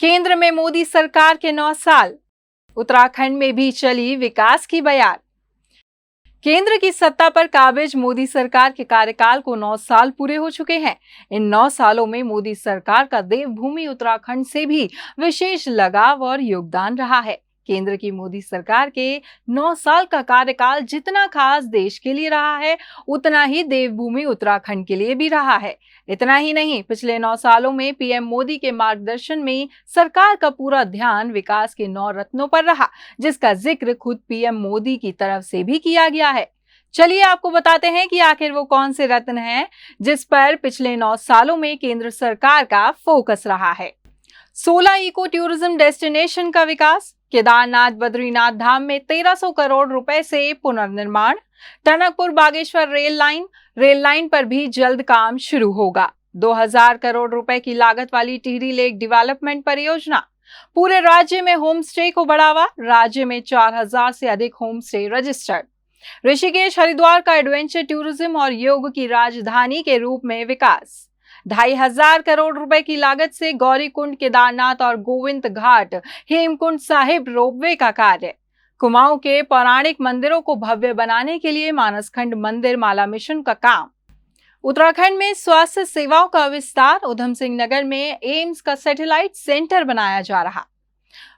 केंद्र में मोदी सरकार के 9 साल, उत्तराखंड में भी चली विकास की बयार। केंद्र की सत्ता पर काबिज मोदी सरकार के कार्यकाल को 9 साल पूरे हो चुके हैं। इन 9 सालों में मोदी सरकार का देवभूमि उत्तराखंड से भी विशेष लगाव और योगदान रहा है। केंद्र की मोदी सरकार के 9 साल का कार्यकाल जितना खास देश के लिए रहा है, उतना ही देवभूमि उत्तराखंड के लिए भी रहा है। इतना ही नहीं, पिछले 9 सालों में पीएम मोदी के मार्गदर्शन में सरकार का पूरा ध्यान विकास के 9 रत्नों पर रहा, जिसका जिक्र खुद पीएम मोदी की तरफ से भी किया गया है। चलिए आपको बताते हैं कि आखिर वो कौन से रत्न हैं जिस पर पिछले 9 सालों में केंद्र सरकार का फोकस रहा है। 16 इको टूरिज्म डेस्टिनेशन का विकास, केदारनाथ बद्रीनाथ धाम में 1300 करोड़ रुपए से पुनर्निर्माण, टनकपुर बागेश्वर रेल लाइन पर भी जल्द काम शुरू होगा। 2000 करोड़ रुपए की लागत वाली टिहरी लेक डेवलपमेंट परियोजना, पूरे राज्य में होम स्टे को बढ़ावा, राज्य में 4000 से अधिक home stay registered. Rishikesh Haridwar का एडवेंचर टूरिज्म और योग की राजधानी के रूप में विकास। 2500 करोड़ रुपए की लागत से गौरीकुंड, केदारनाथ और गोविंद घाट हेमकुंड साहिब रोपवे का कार्य। कुमाऊं के पौराणिक मंदिरों को भव्य बनाने के लिए मानसखंड मंदिर माला मिशन का काम। उत्तराखंड में स्वास्थ्य सेवाओं का विस्तार, उधम सिंह नगर में एम्स का सैटेलाइट सेंटर बनाया जा रहा।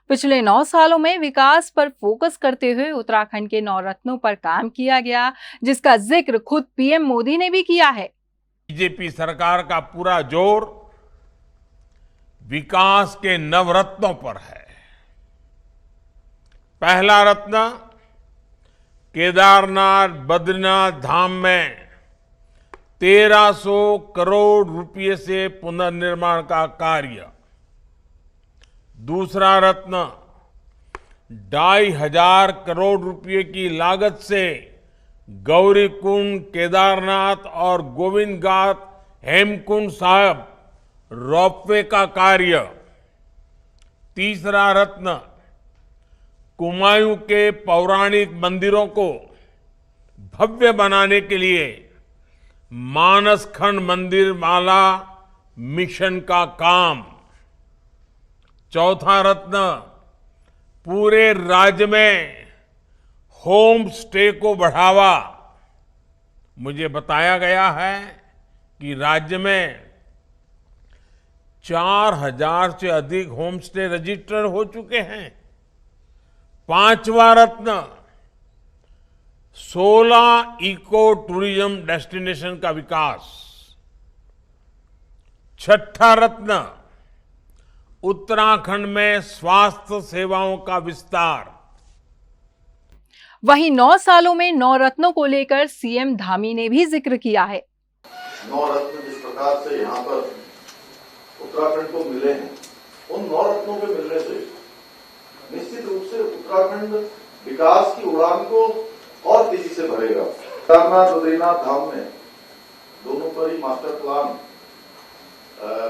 पिछले 9 सालों में विकास पर फोकस करते हुए उत्तराखंड के 9 रत्नों पर काम किया गया, जिसका जिक्र खुद पीएम मोदी ने भी किया है। बीजेपी सरकार का पूरा जोर विकास के नवरत्नों पर है। पहला रत्न, केदारनाथ बद्रीनाथ धाम में 1300 करोड़ रुपए से पुनर्निर्माण का कार्य। दूसरा रत्न, 2500 करोड़ रुपए की लागत से गौरीकुंड, केदारनाथ और गोविंद घाट हेमकुंड साहिब रोपवे का कार्य। तीसरा रत्न, कुमाऊं के पौराणिक मंदिरों को भव्य बनाने के लिए मानसखंड मंदिर माला मिशन का काम। चौथा रत्न, पूरे राज्य में होम स्टे को बढ़ावा। मुझे बताया गया है कि राज्य में 4000 से अधिक होम स्टे रजिस्टर्ड हो चुके हैं। पांचवा रत्न, 16 इको टूरिज्म डेस्टिनेशन का विकास। छठा रत्न, उत्तराखंड में स्वास्थ्य सेवाओं का विस्तार। वहीं 9 सालों में 9 रत्नों को लेकर सीएम धामी ने भी जिक्र किया है। 9 रत्न जिस प्रकार से यहाँ पर उत्तराखंड को मिले हैं, उन 9 रत्नों के मिलने से निश्चित रूप से उत्तराखंड विकास की उड़ान को और तेजी से भरेगा। केदारनाथ बद्रीनाथ धाम में दोनों पर ही मास्टर प्लान,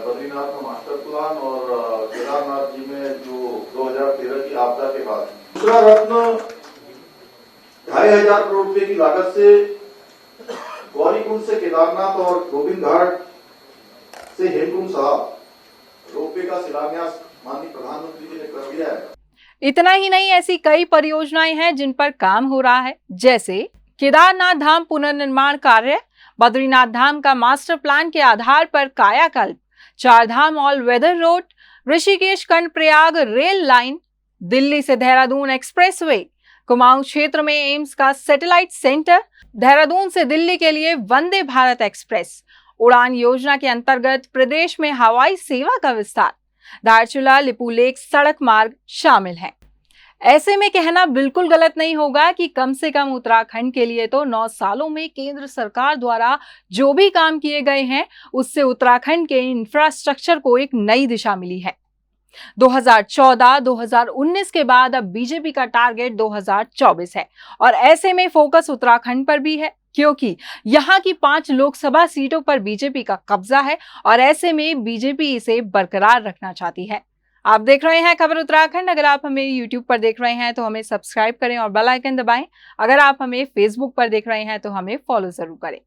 बद्रीनाथ में मास्टर प्लान और केदारनाथ जी में जो 2013 की आपदा के बाद। दूसरा रत्न, 2500 करोड़ रुपए की लागत से गौरीकुंड से केदारनाथ और गोविंद घाट से हेमकुंड साहिब रोपवे का शिलान्यास माननीय प्रधानमंत्री जी ने कर दिया है। इतना ही नहीं, ऐसी कई परियोजनाएं हैं जिन पर काम हो रहा है, जैसे केदारनाथ धाम पुनर्निर्माण कार्य, बद्रीनाथ धाम का मास्टर प्लान के आधार पर कायाकल्प, 4 Dham all weather road, Rishikesh Karnaprayag rail line, Delhi से देहरादून एक्सप्रेसवे, कुमाऊं क्षेत्र में एम्स का सैटेलाइट सेंटर, देहरादून से दिल्ली के लिए वंदे भारत एक्सप्रेस, उड़ान योजना के अंतर्गत प्रदेश में हवाई सेवा का विस्तार, धारचूला लिपू लेक सड़क मार्ग शामिल हैं। ऐसे में कहना बिल्कुल गलत नहीं होगा कि कम से कम उत्तराखंड के लिए तो 9 सालों में केंद्र सरकार द्वारा जो भी काम किए गए हैं, उससे उत्तराखंड के इंफ्रास्ट्रक्चर को एक नई दिशा मिली है। 2014-2019 के बाद अब बीजेपी का टारगेट 2024 है और ऐसे में फोकस उत्तराखंड पर भी है, क्योंकि यहाँ की 5 लोकसभा सीटों पर बीजेपी का कब्जा है और ऐसे में बीजेपी इसे बरकरार रखना चाहती है। आप देख रहे हैं खबर उत्तराखंड। अगर आप हमें यूट्यूब पर देख रहे हैं तो हमें सब्सक्राइब करें और बेल आइकन दबाएं। अगर आप हमें फेसबुक पर देख रहे हैं तो हमें फॉलो जरूर करें।